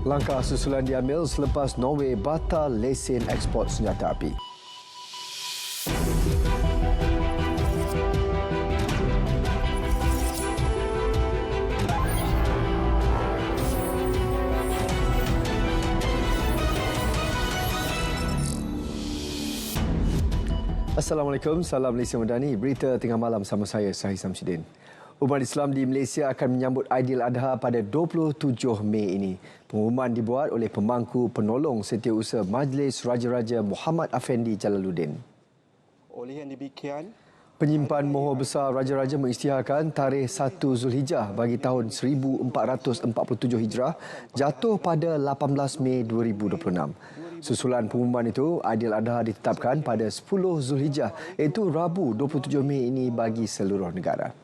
Langkah susulan diambil selepas Norway batal lesen ekspor senjata api. Assalamualaikum, salam Malaysia Madani. Berita tengah malam sama saya, Sahih Samsudin. Umat Islam di Malaysia akan menyambut Aidiladha pada 27 Mei ini. Pengumuman dibuat oleh pemangku penolong Setiausaha Majlis Raja-Raja Muhammad Afendi Jalaluddin. Oleh yang demikian, Penyimpan Mohor Besar Raja-Raja mengisytiharkan tarikh 1 Zulhijjah bagi tahun 1447 Hijrah jatuh pada 18 Mei 2026. Susulan pengumuman itu, Aidiladha ditetapkan pada 10 Zulhijjah iaitu Rabu 27 Mei ini bagi seluruh negara.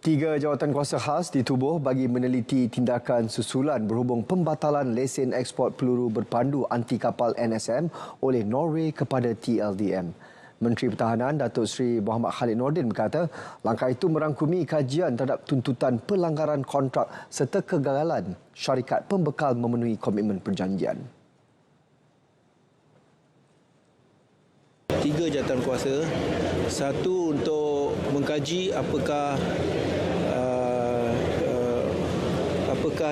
Tiga jawatankuasa khas ditubuh bagi meneliti tindakan susulan berhubung pembatalan lesen ekspor peluru berpandu anti kapal NSM oleh Norway kepada TLDM. Menteri Pertahanan Datuk Seri Muhammad Khalid Nordin berkata, langkah itu merangkumi kajian terhadap tuntutan pelanggaran kontrak serta kegagalan syarikat pembekal memenuhi komitmen perjanjian. Tiga jawatankuasa, satu untuk mengkaji apakah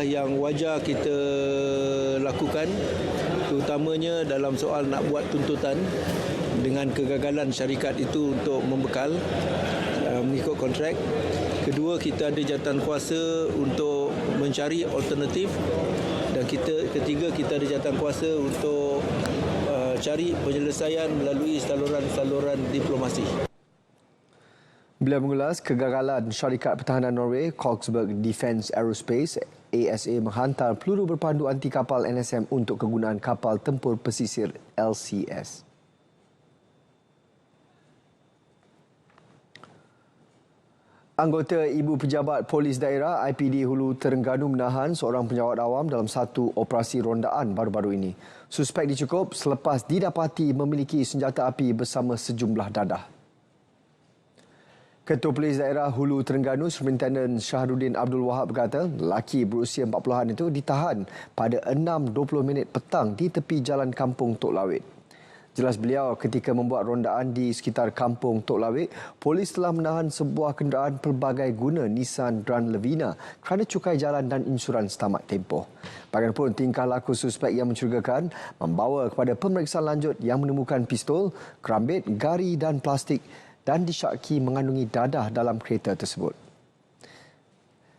yang wajar kita lakukan, terutamanya dalam soal nak buat tuntutan dengan kegagalan syarikat itu untuk membekal mengikut kontrak. Kedua, kita ada jawatankuasa untuk mencari alternatif, dan ketiga, kita ada jawatankuasa untuk cari penyelesaian melalui saluran diplomasi. Beliau mengulas kegagalan syarikat pertahanan Norway, Kongsberg Defence Aerospace ASA menghantar peluru berpandu anti kapal NSM untuk kegunaan kapal tempur pesisir LCS. Anggota Ibu Pejabat Polis Daerah IPD Hulu Terengganu menahan seorang penjawat awam dalam satu operasi rondaan baru-baru ini. Suspek dicukup selepas didapati memiliki senjata api bersama sejumlah dadah. Ketua Polis Daerah Hulu Terengganu Superintendent Syahrudin Abdul Wahab berkata, lelaki berusia 40-an itu ditahan pada 6.20 petang di tepi jalan Kampung Tok Lawit. Jelas beliau, ketika membuat rondaan di sekitar Kampung Tok Lawit, polis telah menahan sebuah kenderaan pelbagai guna Nissan Grand Levina kerana cukai jalan dan insurans tamat tempoh. Bagaimanapun, tingkah laku suspek yang mencurigakan membawa kepada pemeriksaan lanjut yang menemukan pistol, kerambit, gari dan plastik dan disyaki mengandungi dadah dalam kereta tersebut.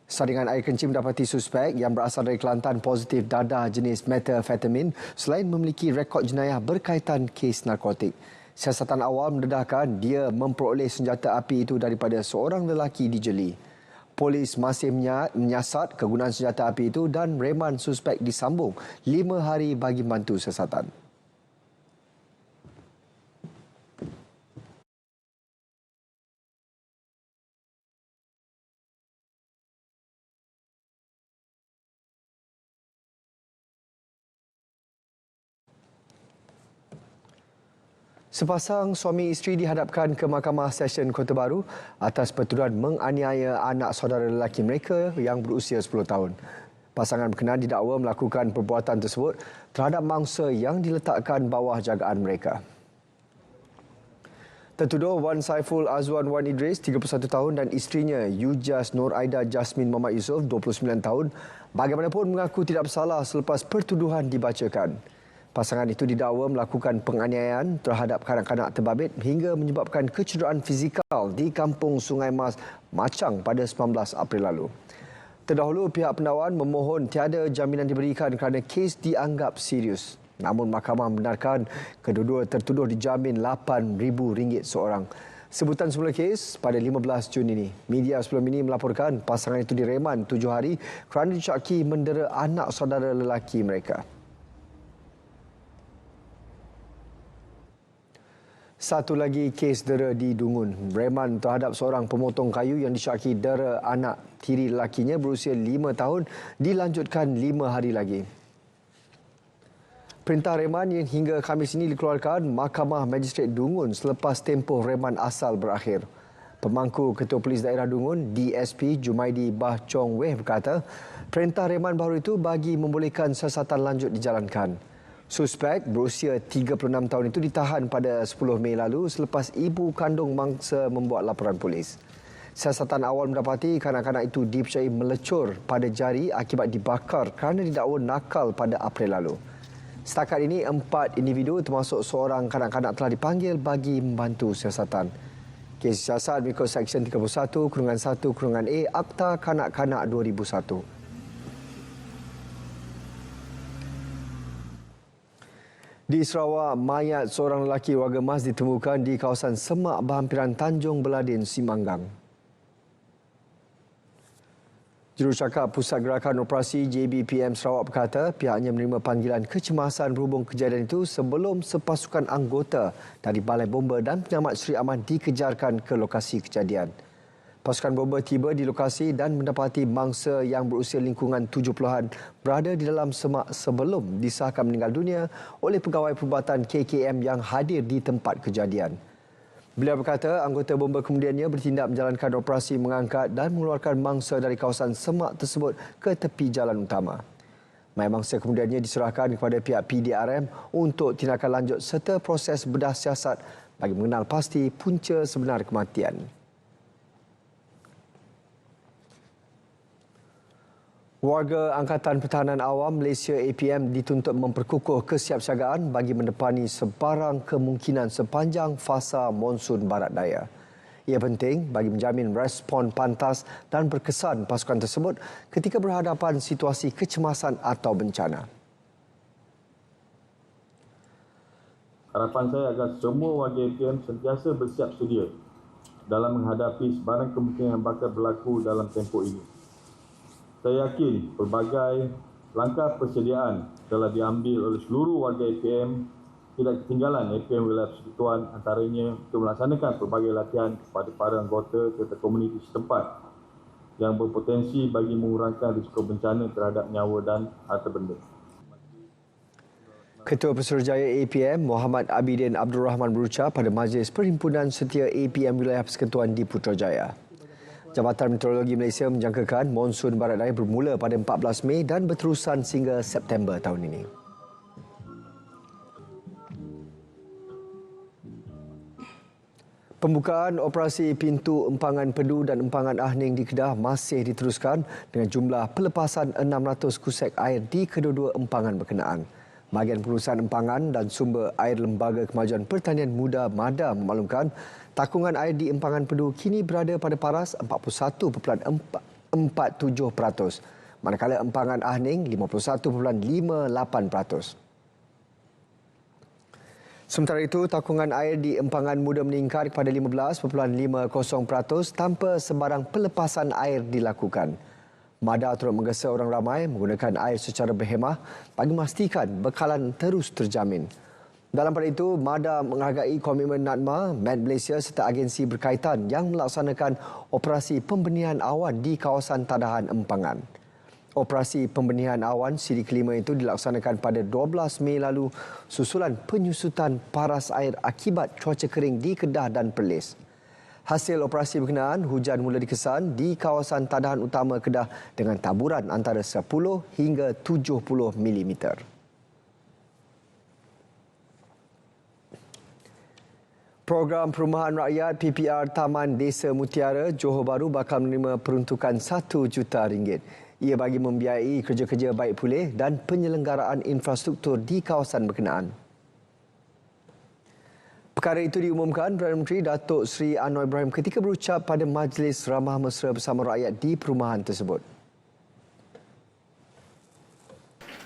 Sandingan air kencing mendapati suspek yang berasal dari Kelantan positif dadah jenis methamphetamine selain memiliki rekod jenayah berkaitan kes narkotik. Siasatan awal mendedahkan dia memperoleh senjata api itu daripada seorang lelaki di Jeli. Polis masih menyiasat kegunaan senjata api itu dan reman suspek disambung 5 hari bagi membantu siasatan. Sepasang suami isteri dihadapkan ke Mahkamah Session Kota Baru atas pertuduhan menganiaya anak saudara lelaki mereka yang berusia 10 tahun. Pasangan berkenaan didakwa melakukan perbuatan tersebut terhadap mangsa yang diletakkan bawah jagaan mereka. Tertuduh Wan Saiful Azwan Wan Idris, 31 tahun dan isterinya Yujas Nur Aida Jasmin Muhammad Yusof, 29 tahun, bagaimanapun mengaku tidak bersalah selepas pertuduhan dibacakan. Pasangan itu didakwa melakukan penganiayaan terhadap kanak-kanak terbabit hingga menyebabkan kecederaan fizikal di Kampung Sungai Mas, Machang pada 19 April lalu. Terdahulu, pihak pendakwaan memohon tiada jaminan diberikan kerana kes dianggap serius. Namun mahkamah membenarkan kedua-dua tertuduh dijamin RM8,000 seorang. Sebutan semula kes pada 15 Jun ini. Media sebelum ini melaporkan pasangan itu direman 7 hari kerana disyaki mendera anak saudara lelaki mereka. Satu lagi kes dera di Dungun. Reman terhadap seorang pemotong kayu yang disyaki dera anak tiri lelakinya berusia 5 tahun dilanjutkan 5 hari lagi. Perintah reman yang hingga Khamis ini dikeluarkan Mahkamah Magistrate Dungun selepas tempoh reman asal berakhir. Pemangku Ketua Polis Daerah Dungun, DSP Jumaidi Bah Chong Weh berkata, perintah reman baru itu bagi membolehkan siasatan lanjut dijalankan. Suspek berusia 36 tahun itu ditahan pada 10 Mei lalu selepas ibu kandung mangsa membuat laporan polis. Siasatan awal mendapati kanak-kanak itu dipercayai melecur pada jari akibat dibakar kerana didakwa nakal pada April lalu. Setakat ini, 4 individu termasuk seorang kanak-kanak telah dipanggil bagi membantu siasatan. Kes siasat mengikut Seksyen 31/1/A Akta Kanak-Kanak 2001. Di Sarawak, mayat seorang lelaki warga Mas ditemukan di kawasan semak berhampiran Tanjung Beladin, Simanggang. Jurucakap Pusat Gerakan Operasi JBPM Sarawak berkata pihaknya menerima panggilan kecemasan berhubung kejadian itu sebelum sepasukan anggota dari Balai Bomba dan Penyelamat Seri Aman dikejarkan ke lokasi kejadian. Pasukan bomba tiba di lokasi dan mendapati mangsa yang berusia lingkungan 70-an berada di dalam semak sebelum disahkan meninggal dunia oleh pegawai perubatan KKM yang hadir di tempat kejadian. Beliau berkata anggota bomba kemudiannya bertindak menjalankan operasi mengangkat dan mengeluarkan mangsa dari kawasan semak tersebut ke tepi jalan utama. Mayat mangsa kemudiannya diserahkan kepada pihak PDRM untuk tindakan lanjut serta proses bedah siasat bagi mengenal pasti punca sebenar kematian. Warga Angkatan Pertahanan Awam Malaysia APM dituntut memperkukuh kesiapsiagaan bagi mendepani sebarang kemungkinan sepanjang fasa monsun barat daya. Ia penting bagi menjamin respon pantas dan berkesan pasukan tersebut ketika berhadapan situasi kecemasan atau bencana. Harapan saya agar semua warga APM sentiasa bersiap sedia dalam menghadapi sebarang kemungkinan yang bakal berlaku dalam tempoh ini. Saya yakin pelbagai langkah persediaan telah diambil oleh seluruh warga APM. Tidak ketinggalan APM Wilayah Persekutuan antaranya untuk melaksanakan pelbagai latihan kepada para anggota serta komuniti setempat yang berpotensi bagi mengurangkan risiko bencana terhadap nyawa dan harta benda. Ketua Pesuruhjaya APM Muhammad Abidin Abdul Rahman berucap pada Majlis Perhimpunan Setia APM Wilayah Persekutuan di Putrajaya. Jabatan Meteorologi Malaysia menjangkakan monsun barat daya bermula pada 14 Mei dan berterusan sehingga September tahun ini. Pembukaan operasi pintu empangan Pedu dan empangan Ahning di Kedah masih diteruskan dengan jumlah pelepasan 600 kusek air di kedua-dua empangan berkenaan. Bahagian Pengurusan Empangan dan Sumber Air Lembaga Kemajuan Pertanian Muda MADA memaklumkan takungan air di empangan Pedu kini berada pada paras 41.47%, manakala empangan Ahning 51.58%. Sementara itu, takungan air di empangan Muda meningkat kepada 15.50% tanpa sebarang pelepasan air dilakukan. MADA turut menggesa orang ramai menggunakan air secara berhemah bagi memastikan bekalan terus terjamin. Dalam pada itu, MADA menghargai komitmen NADMA, Met Malaysia serta agensi berkaitan yang melaksanakan operasi pembenihan awan di kawasan tadahan empangan. Operasi pembenihan awan siri kelima itu dilaksanakan pada 12 Mei lalu susulan penyusutan paras air akibat cuaca kering di Kedah dan Perlis. Hasil operasi berkenaan, hujan mula dikesan di kawasan tadahan utama Kedah dengan taburan antara 10 hingga 70 mm. Program Perumahan Rakyat PPR Taman Desa Mutiara, Johor Bahru bakal menerima peruntukan RM1 juta. Ia bagi membiayai kerja-kerja baik pulih dan penyelenggaraan infrastruktur di kawasan berkenaan. Perkara itu diumumkan Perdana Menteri Datuk Seri Anwar Ibrahim ketika berucap pada Majlis Ramah Mesra Bersama Rakyat di perumahan tersebut.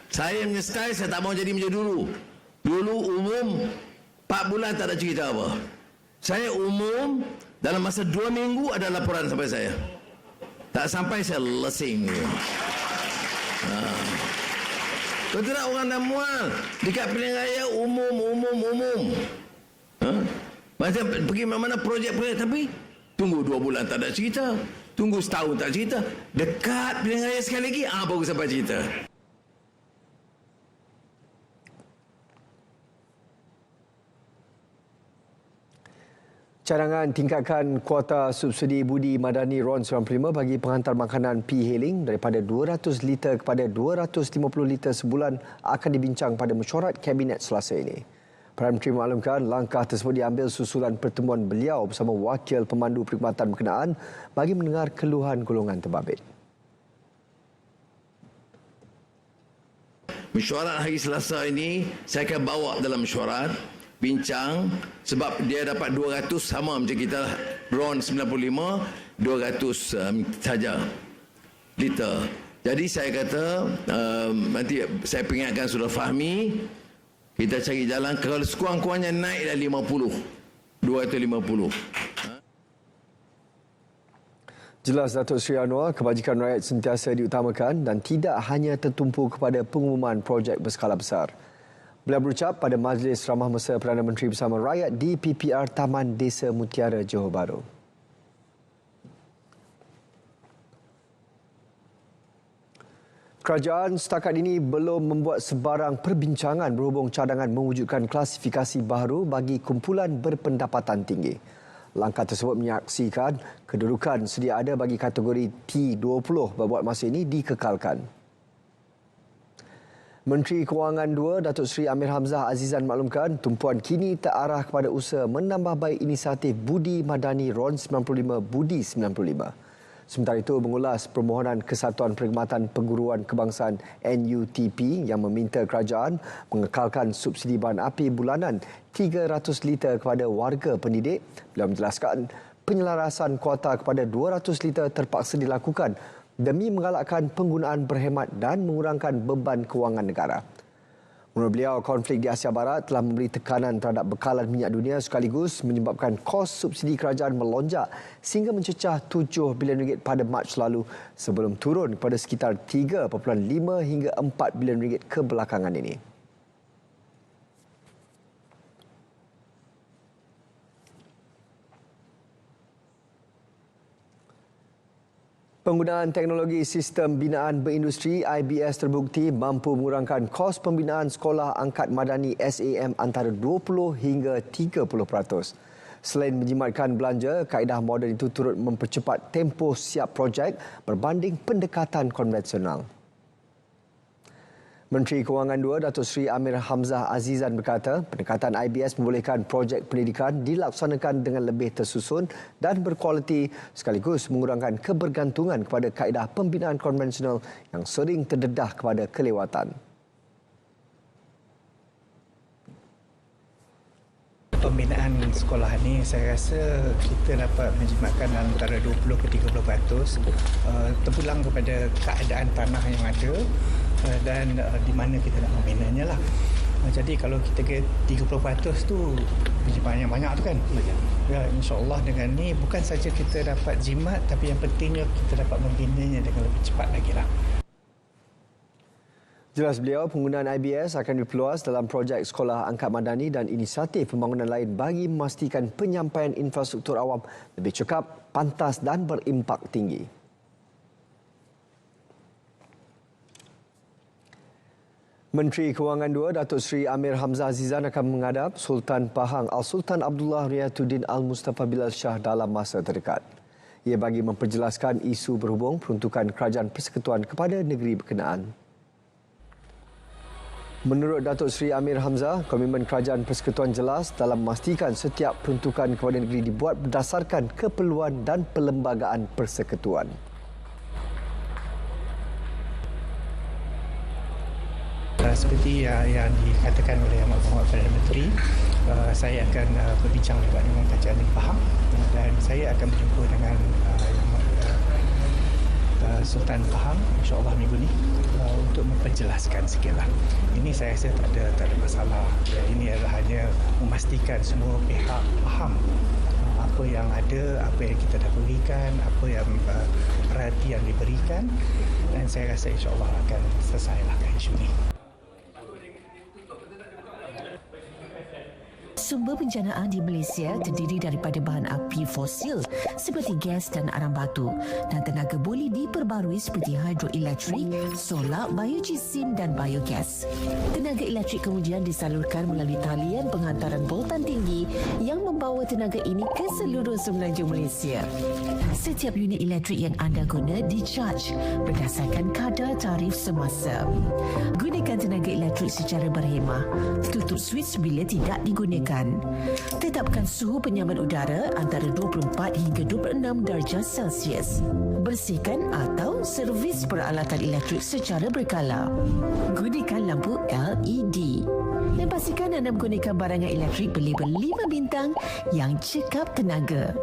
Saya punya style, saya tak mau jadi macam dulu. Dulu umum 4 bulan tak ada cerita apa. Saya umum dalam masa 2 minggu ada laporan sampai saya. Tak sampai saya lesing. Kau tidak orang dah mual dekat pilihan raya umum. Macam pergi mana-mana projek-projek tapi tunggu 2 bulan tak ada cerita. Tunggu setahun tak cerita. Dekat pilihan raya sekali lagi, baru sampai cerita. Cadangan tingkatkan kuota subsidi budi madani RON 95 bagi penghantar makanan P-Hailing daripada 200 liter kepada 250 liter sebulan akan dibincang pada mesyuarat Kabinet Selasa ini. Perdana Menteri memaklumkan langkah tersebut diambil susulan pertemuan beliau bersama Wakil Pemandu Perkhidmatan Berkenaan bagi mendengar keluhan golongan terbabit. Mesyuarat hari Selasa ini saya akan bawa dalam mesyuarat bincang sebab dia dapat 200 sama macam kita RON 95 200 saja liter. Jadi saya kata nanti saya peringatkan Saudara Fahmi, kita cari jalan kalau sekurang-kurangnya naik dah 50 250. Jelas Datuk Seri Anwar, kebajikan rakyat sentiasa diutamakan dan tidak hanya tertumpu kepada pengumuman projek berskala besar. Beliau berucap pada Majlis Ramah Mesra Perdana Menteri bersama rakyat di PPR Taman Desa Mutiara, Johor Bahru. Kerajaan setakat ini belum membuat sebarang perbincangan berhubung cadangan mewujudkan klasifikasi baru bagi kumpulan berpendapatan tinggi. Langkah tersebut menyaksikan kedudukan sedia ada bagi kategori T20 berbuat masa ini dikekalkan. Menteri Kewangan II, Datuk Seri Amir Hamzah Azizan maklumkan tumpuan kini terarah kepada usaha menambah baik inisiatif Budi Madani RON 95 Budi 95. Sementara itu, mengulas permohonan Kesatuan Perkhidmatan Perguruan Kebangsaan NUTP yang meminta kerajaan mengekalkan subsidi bahan api bulanan 300 liter kepada warga pendidik, beliau menjelaskan penyelarasan kuota kepada 200 liter terpaksa dilakukan demi menggalakkan penggunaan berhemat dan mengurangkan beban kewangan negara. Menurut beliau, konflik di Asia Barat telah memberi tekanan terhadap bekalan minyak dunia sekaligus menyebabkan kos subsidi kerajaan melonjak sehingga mencecah 7 bilion ringgit pada Mac lalu sebelum turun kepada sekitar 3.5 hingga 4 bilion ringgit kebelakangan ini. Penggunaan teknologi sistem binaan berindustri IBS terbukti mampu mengurangkan kos pembinaan sekolah angkat madani SAM antara 20 hingga 30%. Selain menjimatkan belanja, kaedah moden itu turut mempercepat tempoh siap projek berbanding pendekatan konvensional. Menteri Kewangan II, Datuk Seri Amir Hamzah Azizan berkata, pendekatan IBS membolehkan projek pendidikan dilaksanakan dengan lebih tersusun dan berkualiti sekaligus mengurangkan kebergantungan kepada kaedah pembinaan konvensional yang sering terdedah kepada kelewatan. Pembinaan sekolah ini saya rasa kita dapat menjimatkan antara 20 ke 30%, terpulang kepada keadaan tanah yang ada dan di mana kita nak membinanya lah. Jadi kalau kita ke 30% tu penjimat yang banyak tu kan. Ya, insya-Allah dengan ni bukan saja kita dapat jimat, tapi yang pentingnya kita dapat membinanya dengan lebih cepat lagi lah. Jelas beliau, penggunaan IBS akan diperluas dalam projek sekolah angkat madani dan inisiatif pembangunan lain bagi memastikan penyampaian infrastruktur awam lebih cekap, pantas dan berimpak tinggi. Menteri Kewangan II, Datuk Seri Amir Hamzah Azizan akan menghadap Sultan Pahang Al-Sultan Abdullah Riyatuddin Al-Mustafa Bilal Shah dalam masa terdekat. Ia bagi memperjelaskan isu berhubung peruntukan Kerajaan Persekutuan kepada negeri berkenaan. Menurut Datuk Seri Amir Hamzah, komitmen Kerajaan Persekutuan jelas dalam memastikan setiap peruntukan kepada negeri dibuat berdasarkan keperluan dan perlembagaan persekutuan. Seperti yang dikatakan oleh Amat Berhormat Perdana Menteri, saya akan berbincang juga dengan Kerajaan Negeri Pahang dan saya akan berjumpa dengan Sultan Pahang insya-Allah minggu ni untuk memperjelaskan sikitlah. Ini saya rasa tak ada masalah. Ini adalah hanya memastikan semua pihak faham apa yang ada, apa yang kita dah berikan, apa yang perhatian diberikan, dan saya rasa insya-Allah akan selesailah isu ini. Sumber penjanaan di Malaysia terdiri daripada bahan api fosil seperti gas dan arang batu dan tenaga boleh diperbarui seperti hidroelektrik, solar, biogesin dan biogas. Tenaga elektrik kemudian disalurkan melalui talian penghantaran voltan tinggi yang membawa tenaga ini ke seluruh semenanjung Malaysia. Setiap unit elektrik yang anda guna di-charge berdasarkan kadar tarif semasa. Gunakan tenaga elektrik secara berhemah. Tutup switch bila tidak digunakan. Tetapkan suhu penyaman udara antara 24 hingga 26 darjah Celsius. Bersihkan atau servis peralatan elektrik secara berkala. Gunakan lampu LED. Dan pastikan anda menggunakan barangan elektrik berlabel 5 bintang yang cekap tenaga.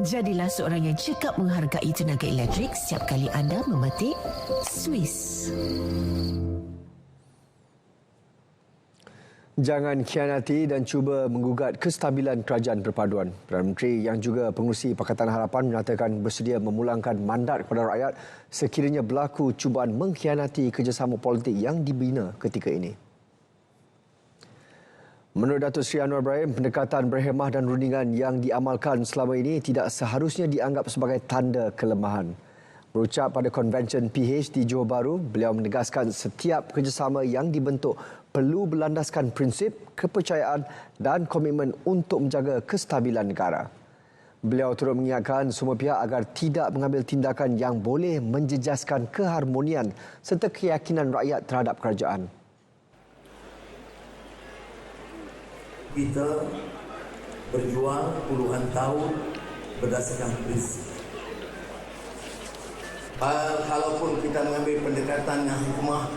Jadilah seorang yang cekap menghargai tenaga elektrik setiap kali anda memetik Swiss. Jangan khianati dan cuba menggugat kestabilan kerajaan perpaduan. Perdana Menteri yang juga pengerusi Pakatan Harapan menyatakan bersedia memulangkan mandat kepada rakyat sekiranya berlaku cubaan mengkhianati kerjasama politik yang dibina ketika ini. Menurut Datuk Seri Anwar Ibrahim, pendekatan berhemah dan rundingan yang diamalkan selama ini tidak seharusnya dianggap sebagai tanda kelemahan. Berucap pada konvensyen PH di Johor Bahru, beliau menegaskan setiap kerjasama yang dibentuk perlu berlandaskan prinsip, kepercayaan dan komitmen untuk menjaga kestabilan negara. Beliau turut mengingatkan semua pihak agar tidak mengambil tindakan yang boleh menjejaskan keharmonian serta keyakinan rakyat terhadap kerajaan. Kita berjuang puluhan tahun berdasarkan prinsip. Kalaupun kita mengambil pendekatan yang hikmah,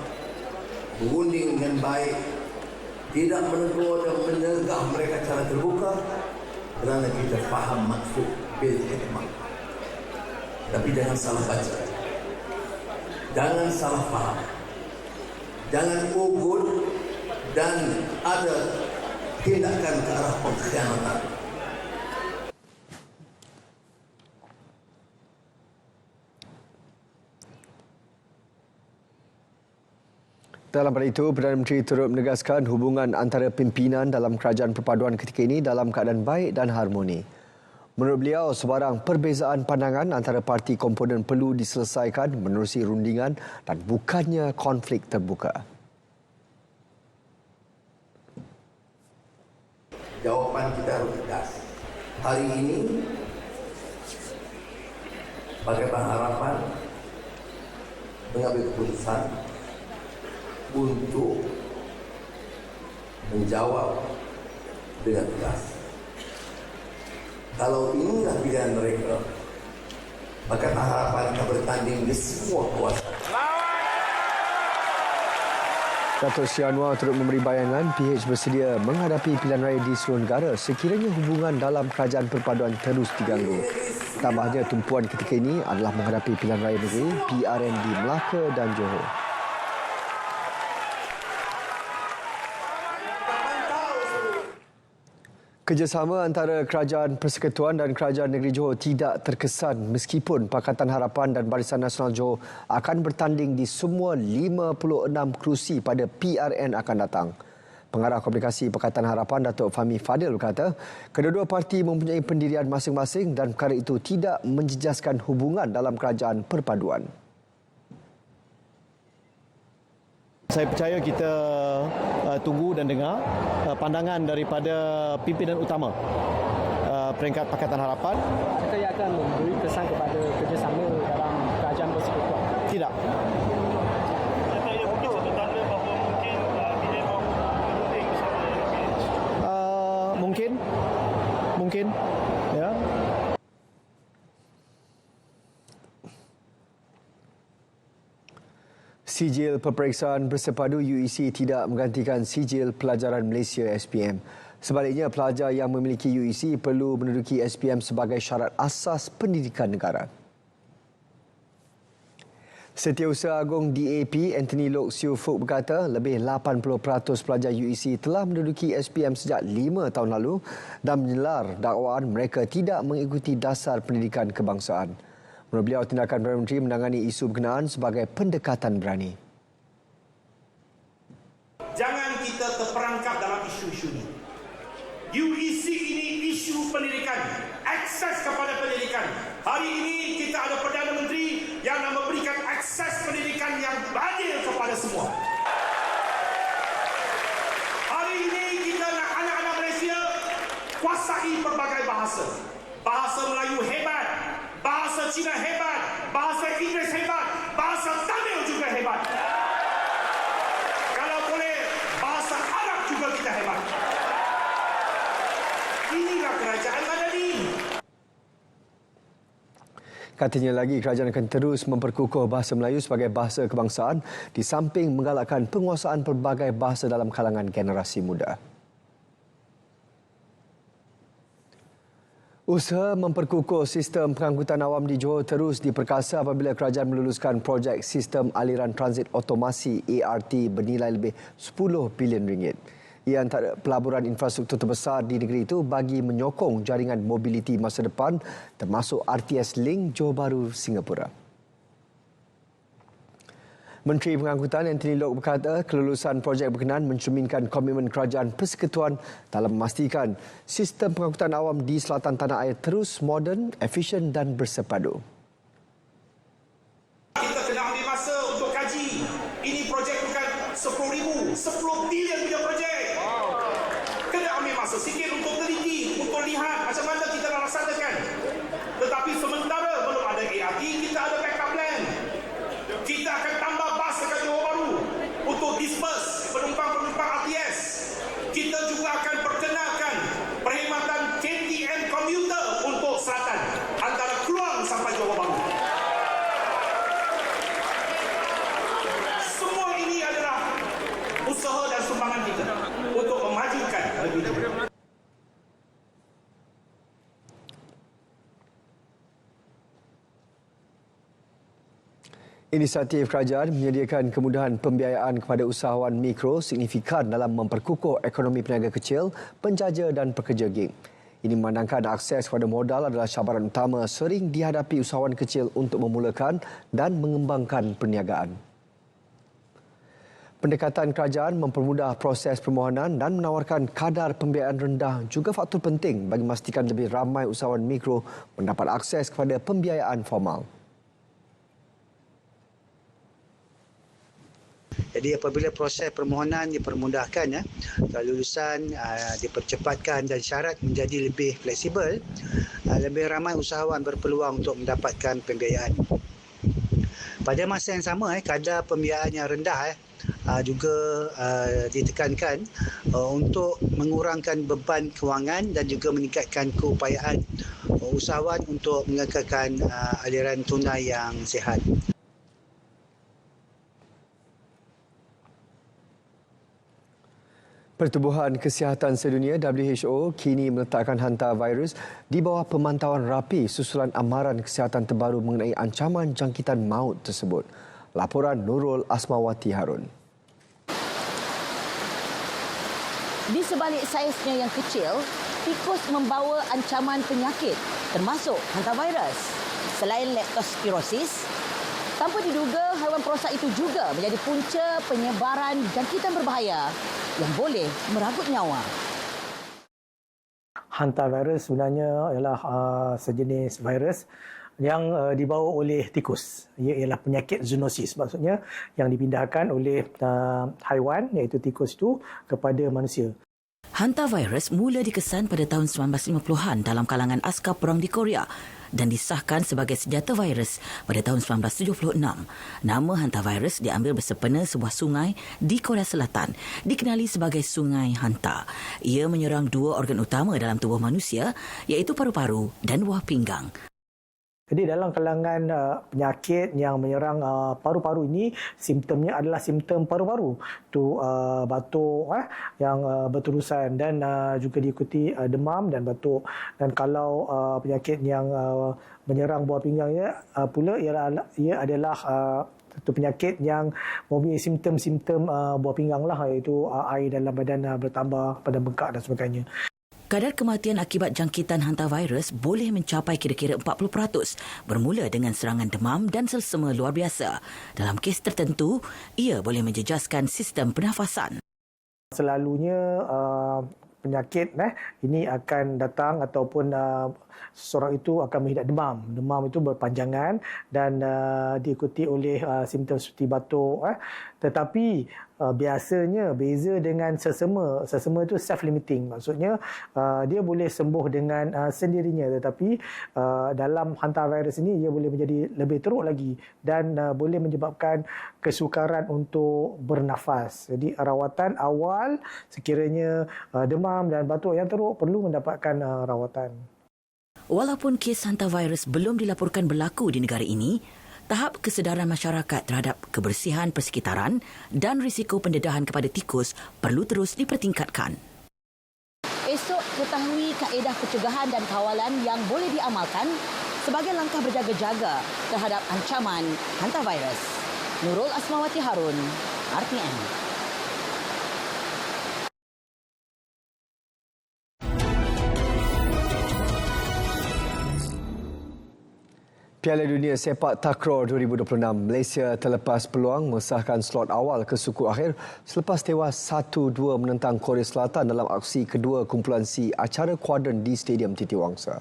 berunding dengan baik, tidak menegur dan menyegah mereka secara terbuka kerana kita faham maksud bil hikmah. Tapi jangan salah baca. Jangan salah faham. Jangan ugut dan ada tindakan ke arah pengkhianatan. Dalam pada itu, Perdana Menteri turut menegaskan hubungan antara pimpinan dalam kerajaan perpaduan ketika ini dalam keadaan baik dan harmoni. Menurut beliau, sebarang perbezaan pandangan antara parti komponen perlu diselesaikan menerusi rundingan dan bukannya konflik terbuka. Jawapan kita harus tegas. Hari ini, Pakatan Harapan mengambil keputusan untuk menjawab dengan tegas. Kalau inilah pilihan mereka, Pakatan Harapan akan bertanding di semua kawasan. Datuk Seri Anwar turut memberi bayangan PH bersedia menghadapi pilihan raya di seluruh negara sekiranya hubungan dalam kerajaan perpaduan terus diganggu. Tambahnya, tumpuan ketika ini adalah menghadapi pilihan raya negeri PRN di Melaka dan Johor. Kerjasama antara Kerajaan Persekutuan dan Kerajaan Negeri Johor tidak terkesan meskipun Pakatan Harapan dan Barisan Nasional Johor akan bertanding di semua 56 kerusi pada PRN akan datang. Pengarah Komunikasi Pakatan Harapan Datuk Fahmi Fadil berkata, kedua-dua parti mempunyai pendirian masing-masing dan perkara itu tidak menjejaskan hubungan dalam kerajaan perpaduan. Saya percaya kita tunggu dan dengar pandangan daripada pimpinan utama peringkat Pakatan Harapan. Kita akan memberi kesan kepada kerjasama dalam kerajaan persekutuan. Tidak. Mungkin. Ya. Sijil Peperiksaan Bersepadu UEC tidak menggantikan Sijil Pelajaran Malaysia SPM. Sebaliknya, pelajar yang memiliki UEC perlu menduduki SPM sebagai syarat asas pendidikan negara. Setiausaha Agung DAP Anthony Loke Siu Fook berkata lebih 80% pelajar UEC telah menduduki SPM sejak 5 tahun lalu dan menyelar dakwaan mereka tidak mengikuti dasar pendidikan kebangsaan. Menurut beliau, tindakan Perdana Menteri menangani isu berkenaan sebagai pendekatan berani. Jangan kita terperangkap dalam isu-isu ini. menguasai berbagai bahasa. Bahasa Melayu hebat, bahasa Cina hebat, bahasa Inggeris hebat, bahasa Tamil juga hebat. Kalau boleh, bahasa Arab juga kita hebat. Inilah kerajaan Madani. Katanya lagi, kerajaan akan terus memperkukuh bahasa Melayu sebagai bahasa kebangsaan di samping menggalakkan penguasaan pelbagai bahasa dalam kalangan generasi muda. Usaha memperkukuh sistem pengangkutan awam di Johor terus diperkasa apabila kerajaan meluluskan projek sistem aliran transit otomasi ART bernilai lebih 10 bilion ringgit. Ia antara pelaburan infrastruktur terbesar di negeri itu bagi menyokong jaringan mobiliti masa depan termasuk RTS Link Johor Bahru, Singapura. Menteri Pengangkutan Anthony Loke berkata kelulusan projek berkenaan mencerminkan komitmen kerajaan persekutuan dalam memastikan sistem pengangkutan awam di selatan tanah air terus moden, efisien dan bersepadu. Kita kena ambil masa untuk kaji. Ini projek bukan 10,000, 10 bilion punya projek. Kena ambil masa sikit untuk teliti, untuk lihat macam mana kita nak laksanakan. Tetapi sementara belum ada ART, kita ada backup plan. Kita akan tambah bas dekat Johor Bahru untuk disperse penumpang-penumpang RTS. Kita juga akan perkenalkan perkhidmatan KTM komuter untuk selatan antara Keluang sampai Johor Bahru. Semua ini adalah usaha dan sumbangan kita untuk memajukan lebih jauh. Inisiatif kerajaan menyediakan kemudahan pembiayaan kepada usahawan mikro signifikan dalam memperkukuh ekonomi peniaga kecil, penjaja dan pekerja gig. Ini memandangkan akses kepada modal adalah cabaran utama sering dihadapi usahawan kecil untuk memulakan dan mengembangkan perniagaan. Pendekatan kerajaan mempermudah proses permohonan dan menawarkan kadar pembiayaan rendah juga faktor penting bagi memastikan lebih ramai usahawan mikro mendapat akses kepada pembiayaan formal. Jadi apabila proses permohonan dipermudahkan, kelulusan dipercepatkan dan syarat menjadi lebih fleksibel, lebih ramai usahawan berpeluang untuk mendapatkan pembiayaan. Pada masa yang sama, kadar pembiayaan yang rendah juga ditekankan untuk mengurangkan beban kewangan dan juga meningkatkan keupayaan usahawan untuk mengekalkan aliran tunai yang sihat. Pertubuhan Kesihatan Sedunia WHO kini meletakkan hantavirus di bawah pemantauan rapi susulan amaran kesihatan terbaru mengenai ancaman jangkitan maut tersebut. Laporan Nurul Asmawati Harun. Di sebalik saiznya yang kecil, tikus membawa ancaman penyakit termasuk hantavirus. Selain leptospirosis, tanpa diduga haiwan perosak itu juga menjadi punca penyebaran jangkitan berbahaya yang boleh meragut nyawa. Hantavirus sebenarnya ialah sejenis virus yang dibawa oleh tikus. Ia ialah penyakit zoonosis, maksudnya yang dipindahkan oleh haiwan iaitu tikus itu kepada manusia. Hantavirus mula dikesan pada tahun 1950-an dalam kalangan askar perang di Korea dan disahkan sebagai senjata virus pada tahun 1976. Nama hantavirus diambil bersepena sebuah sungai di Korea Selatan dikenali sebagai Sungai Hanta. Ia menyerang dua organ utama dalam tubuh manusia iaitu paru-paru dan buah pinggang. Jadi dalam kalangan penyakit yang menyerang paru-paru ini, simptomnya adalah simptom paru-paru. Itu batuk yang berterusan dan juga diikuti demam dan batuk. Dan kalau penyakit yang menyerang buah pinggangnya pula ia adalah satu penyakit yang mempunyai simptom-simptom buah pinggang lah, iaitu air dalam badan bertambah, badan bengkak dan sebagainya. Kadar kematian akibat jangkitan hantavirus boleh mencapai kira-kira 40%, bermula dengan serangan demam dan selsema luar biasa. Dalam kes tertentu, ia boleh menjejaskan sistem pernafasan. Selalunya penyakit ini akan datang ataupun seseorang itu akan mengidap demam. Demam itu berpanjangan dan diikuti oleh simptom seperti batuk. Tetapi biasanya beza dengan sesama. Sesama itu self-limiting. Maksudnya dia boleh sembuh dengan sendirinya, tetapi dalam hantavirus ini ia boleh menjadi lebih teruk lagi dan boleh menyebabkan kesukaran untuk bernafas. Jadi rawatan awal sekiranya demam dan batuk yang teruk perlu mendapatkan rawatan. Walaupun kes hantavirus belum dilaporkan berlaku di negara ini, tahap kesedaran masyarakat terhadap kebersihan persekitaran dan risiko pendedahan kepada tikus perlu terus dipertingkatkan. Esok, ketahui kaedah pencegahan dan kawalan yang boleh diamalkan sebagai langkah berjaga-jaga terhadap ancaman hantavirus. Nurul Asmawati Harun, RTM. Piala Dunia Sepak Takraw 2026, Malaysia terlepas peluang mengesahkan slot awal ke suku akhir selepas tewas 1-2 menentang Korea Selatan dalam aksi kedua kumpulan C acara kuadran di Stadium Titi Wangsa.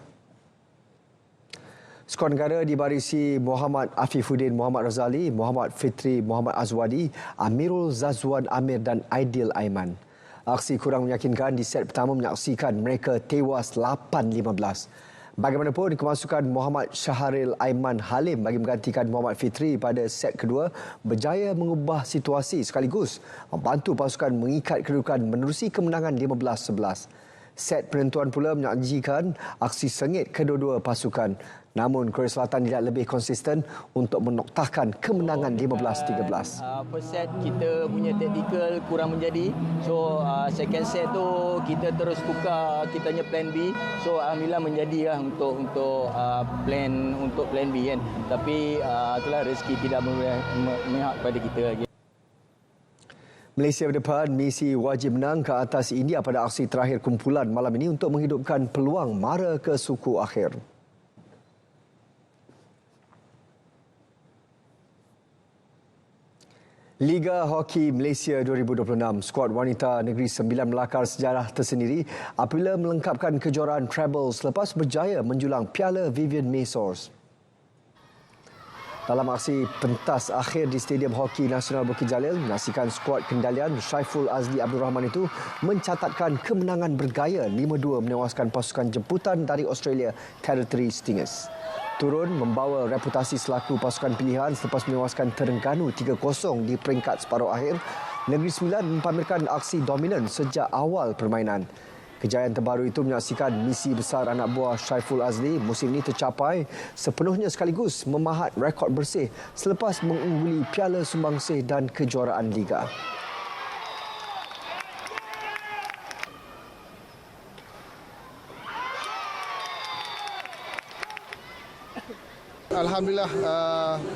Skuad negara dibarisi Muhammad Afifuddin Muhammad Razali, Muhammad Fitri Muhammad Azwadi, Amirul Zazwan Amir dan Aidil Aiman. Aksi kurang meyakinkan di set pertama menyaksikan mereka tewas 8-15. Bagaimanapun, kemasukan Muhammad Syahril Aiman Halim bagi menggantikan Muhammad Fitri pada set kedua berjaya mengubah situasi sekaligus membantu pasukan mengikat kedudukan menerusi kemenangan 15-11. Set penentuan pula menyajikan aksi sengit kedua-dua pasukan. Namun Korea Selatan tidak lebih konsisten untuk menoktahkan kemenangan 15-13. First set kita punya tactical kurang menjadi. So second set tu kita terus tukar kita punya plan B. So alhamdulillah menjadilah untuk plan B kan. Tapi itulah rezeki tidak memihak pada kita lagi. Malaysia berdepan misi wajib menang ke atas India pada aksi terakhir kumpulan malam ini untuk menghidupkan peluang mara ke suku akhir. Liga Hoki Malaysia 2026, skuad wanita Negeri Sembilan melakar sejarah tersendiri apabila melengkapkan kejuaraan treble selepas berjaya menjulang Piala Vivian Maysors. Dalam aksi pentas akhir di Stadium Hoki Nasional Bukit Jalil, menyaksikan skuad kendalian Syaiful Azli Abdul Rahman itu mencatatkan kemenangan bergaya 5-2 menewaskan pasukan jemputan dari Australia Territory Stingers. Turun membawa reputasi selaku pasukan pilihan selepas menewaskan Terengganu 3-0 di peringkat separuh akhir. Negeri Sembilan mempamerkan aksi dominan sejak awal permainan. Kejayaan terbaru itu menyaksikan misi besar anak buah Syaiful Azli musim ini tercapai sepenuhnya sekaligus memahat rekod bersih selepas mengungguli Piala Sumbangsih dan kejuaraan Liga. Alhamdulillah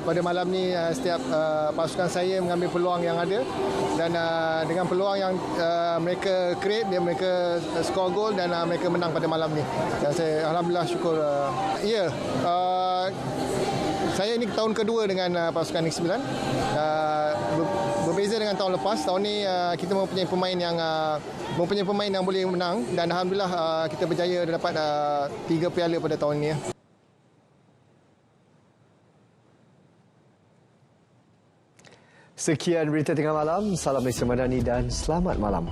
pada malam ni setiap pasukan saya mengambil peluang yang ada dan dengan peluang yang mereka create, mereka score gol dan mereka menang pada malam ni. Dan saya alhamdulillah syukur. Saya ini tahun kedua dengan pasukan Negeri Sembilan. Berbeza dengan tahun lepas. Tahun ni kita mempunyai pemain yang boleh menang dan alhamdulillah kita berjaya dapat 3 piala pada tahun ini. Sekian berita tengah malam. Salam Malaysia Madani dan selamat malam.